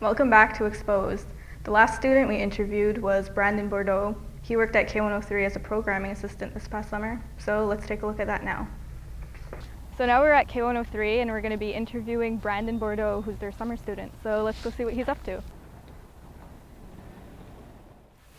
Welcome back to Exposed. The last student we interviewed was Brandon Bordeaux. He worked at K103 as a programming assistant this past summer, so let's take a look at that now. So now we're at K103 and we're going to be interviewing Brandon Bordeaux, who's their summer student. So let's go see what he's up to.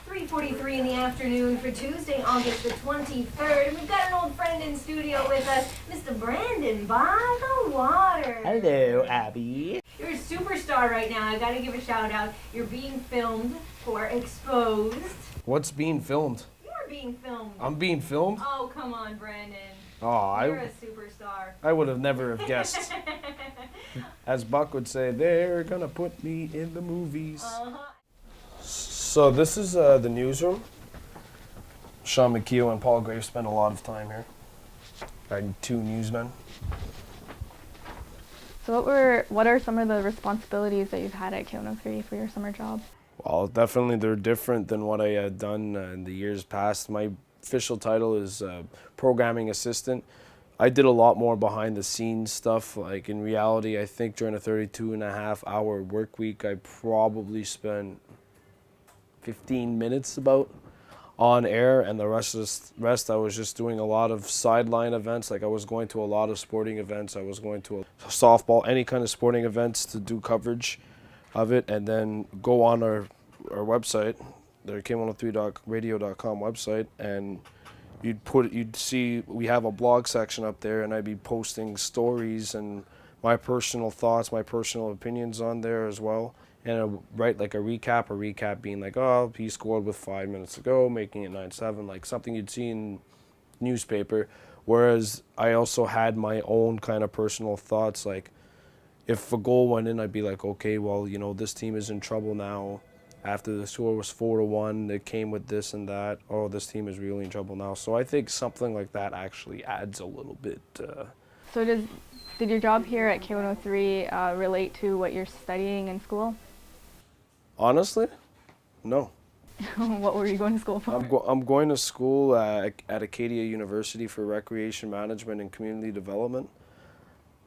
3:43 in the afternoon for Tuesday, August the 23rd. And we've got an old friend in studio with us, Mr. Brandon by the water. Hello, Abby. You're a superstar right now. I gotta give a shout out. You're being filmed for Exposed. What's being filmed? You're being filmed. I'm being filmed? Oh, come on, Brandon. Oh, You're a superstar. I would have never have guessed. As Buck would say, they're gonna put me in the movies. So this is the newsroom. Sean McKeel and Paul Graves spend a lot of time here. I'm two newsmen. So what are some of the responsibilities that you've had at K103 for your summer job? Well, definitely they're different than what I had done in the years past. My official title is programming assistant. I did a lot more behind the scenes stuff. Like in reality, I think during a 32.5-hour work week, I probably spent 15 minutes about on air, and the rest I was just doing a lot of sideline events. Like I was going to a lot of sporting events. I was going to a softball, any kind of sporting events to do coverage of it, and then go on our website, the K103radio.com website, and you'd see we have a blog section up there, and I'd be posting stories and my personal thoughts, my personal opinions on there as well. And I'd write like a recap being like, oh, he scored with 5 minutes to go, making it 9-7, like something you'd see in newspaper. Whereas I also had my own kind of personal thoughts, like if a goal went in, I'd be like, okay, well, you know, this team is in trouble now. After the score was 4-1, it came with this and that. Oh, this team is really in trouble now. So I think something like that actually adds a little bit. So did your job here at K103 relate to what you're studying in school? Honestly, no. What were you going to school for? I'm going to school at Acadia University for Recreation Management and Community Development.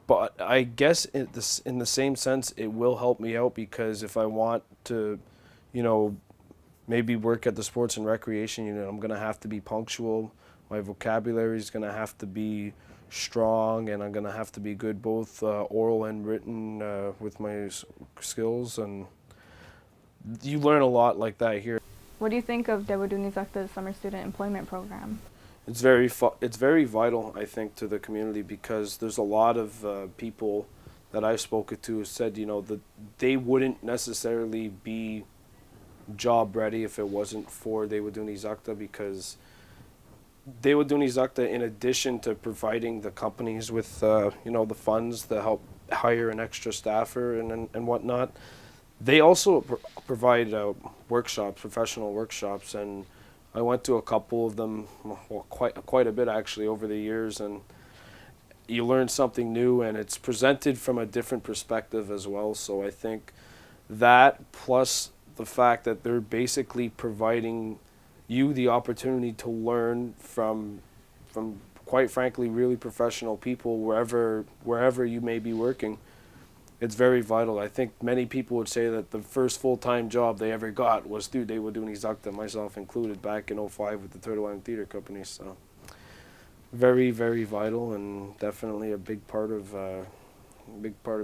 But I guess in the same sense, it will help me out, because if I want to, you know, maybe work at the sports and recreation unit, I'm going to have to be punctual. My vocabulary is going to have to be strong, and I'm going to have to be good both oral and written with my skills. And you learn a lot like that here. What do you think of Tehokwirathe Summer Student Employment Program? It's very vital, I think, to the community, because there's a lot of people that I've spoken to who said, you know, that they wouldn't necessarily be job ready if it wasn't for Tehokwirathe, because Tehokwirathe, in addition to providing the companies with you know, the funds to help hire an extra staffer and whatnot, they also provide workshops, professional workshops, and I went to a couple of them, well, quite a bit actually over the years, and you learn something new, and it's presented from a different perspective as well. So I think that, plus the fact that they're basically providing you the opportunity to learn from quite frankly really professional people wherever you may be working. It's very vital. I think many people would say that the first full-time job they ever got was through Tehokwirathe, myself included, back in '05 with the Turtle Island Theatre Company. So very, very vital, and definitely a big part of the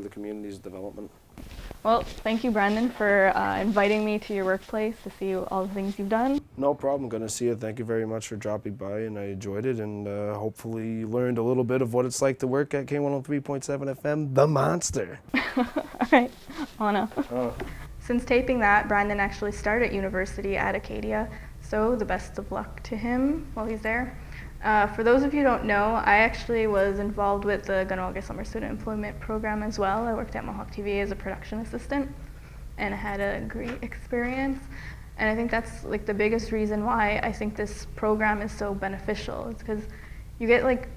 community's development. Well, thank you, Brandon, for inviting me to your workplace to see all the things you've done. No problem. Going to see you. Thank you very much for dropping by, and I enjoyed it, and hopefully you learned a little bit of what it's like to work at K103.7 FM, The Monster. All right, Anna. Since taping that, Brandon actually started university at Acadia, so the best of luck to him while he's there. For those of you who don't know, I actually was involved with the Kahnawake Summer Student Employment Program as well. I worked at Mohawk TV as a production assistant, and I had a great experience. And I think that's like the biggest reason why I think this program is so beneficial. It's because you get like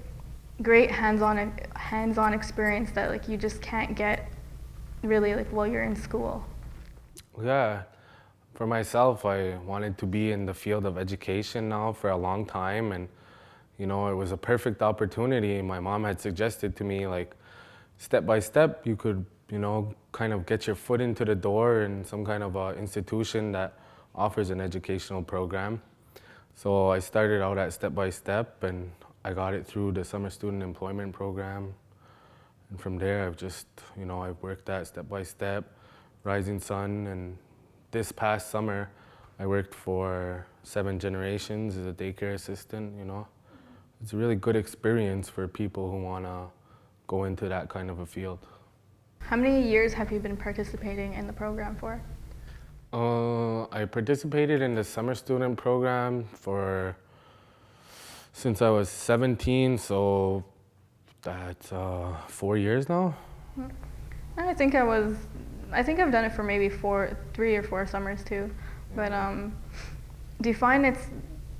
great hands-on experience that like you just can't get really like while you're in school. Yeah, for myself, I wanted to be in the field of education now for a long time, and you know, it was a perfect opportunity. My mom had suggested to me, like, step by step, you could you know, kind of get your foot into the door in some kind of institution that offers an educational program. So I started out at Step by Step, and I got it through the Summer Student Employment Program. And from there, I've just, you know, I've worked at Step by Step, Rising Sun, and this past summer, I worked for 7 Generations as a daycare assistant, you know. It's a really good experience for people who want to go into that kind of a field. How many years have you been participating in the program for? I participated in the summer student program since I was 17, so that's 4 years now. I think I've done it for maybe 3 or 4 summers too. But do you find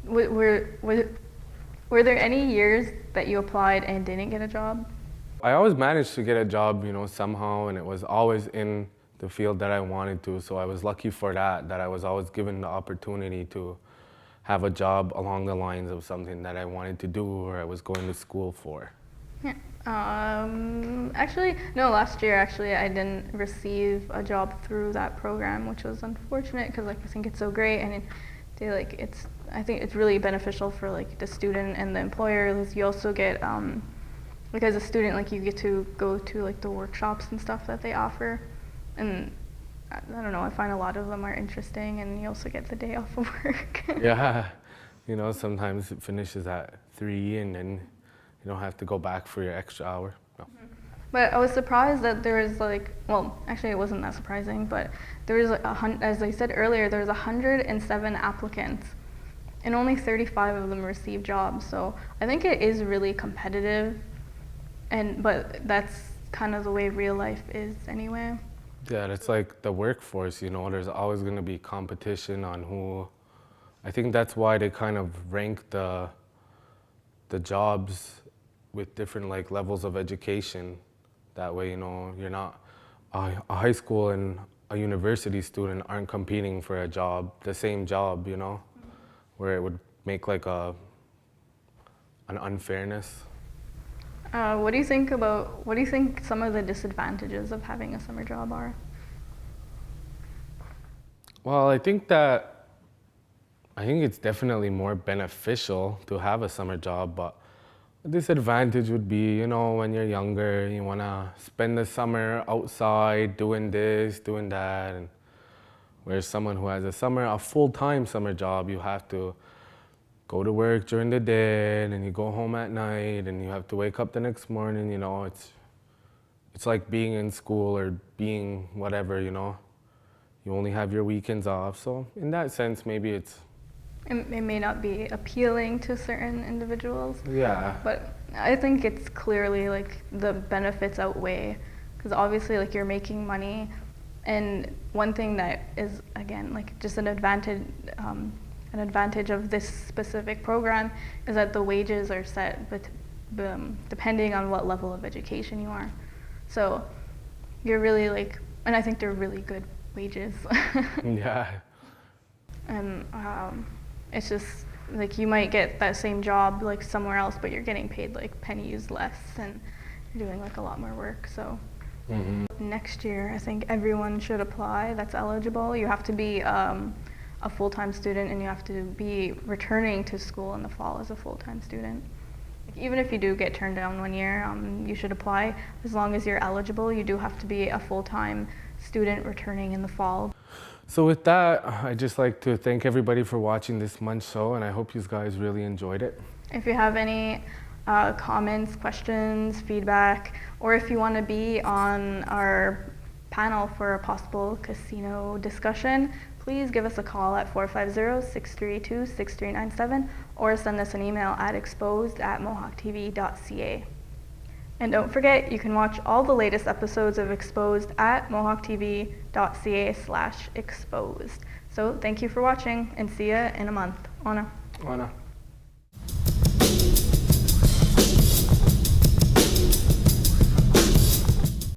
were there any years that you applied and didn't get a job? I always managed to get a job, you know, somehow, and it was always in the field that I wanted to. So I was lucky for that I was always given the opportunity to have a job along the lines of something that I wanted to do or I was going to school for. Yeah. Actually, no, last year actually I didn't receive a job through that program, which was unfortunate because like I think it's so great and I think it's really beneficial for like the student and the employer. You also get like as a student, like you get to go to like the workshops and stuff that they offer, and I don't know, I find a lot of them are interesting, and you also get the day off of work. Yeah, you know, sometimes it finishes at 3 and then you don't have to go back for your extra hour. No. But I was surprised that there was like, well, actually it wasn't that surprising, but there was as I said earlier, there was 107 applicants and only 35 of them received jobs. So I think it is really competitive, but that's kind of the way real life is anyway. Yeah, it's like the workforce, you know, there's always going to be competition on who. I think that's why they kind of rank the jobs with different like levels of education. That way, you know, you're not a high school and a university student aren't competing for a job, the same job, you know, where it would make like an unfairness. What do you think some of the disadvantages of having a summer job are? Well, I think it's definitely more beneficial to have a summer job, but a disadvantage would be, you know, when you're younger, you want to spend the summer outside doing this, doing that, and whereas someone who has a full-time summer job, you have to go to work during the day and then you go home at night and you have to wake up the next morning, you know, it's like being in school or being whatever, you know. You only have your weekends off, so in that sense, maybe it may not be appealing to certain individuals. Yeah. But I think it's clearly like the benefits outweigh, because obviously like you're making money, and one thing that is again like just an advantage of this specific program is that the wages are set, but depending on what level of education you are. So you're really like, and I think they're really good wages. Yeah. And it's just like you might get that same job like somewhere else, but you're getting paid like pennies less and you're doing like a lot more work. So next year, I think everyone should apply that's eligible. You have to be a full-time student and you have to be returning to school in the fall as a full-time student. Like, even if you do get turned down 1 year, you should apply. As long as you're eligible, you do have to be a full-time student returning in the fall. So with that, I'd just like to thank everybody for watching this month's show, and I hope you guys really enjoyed it. If you have any comments, questions, feedback, or if you want to be on our panel for a possible casino discussion, please give us a call at 450-632-6397 or send us an email at exposed@mohawktv.ca. And don't forget, you can watch all the latest episodes of Exposed at mohawktv.ca/exposed. So thank you for watching and see ya in a month. Ona.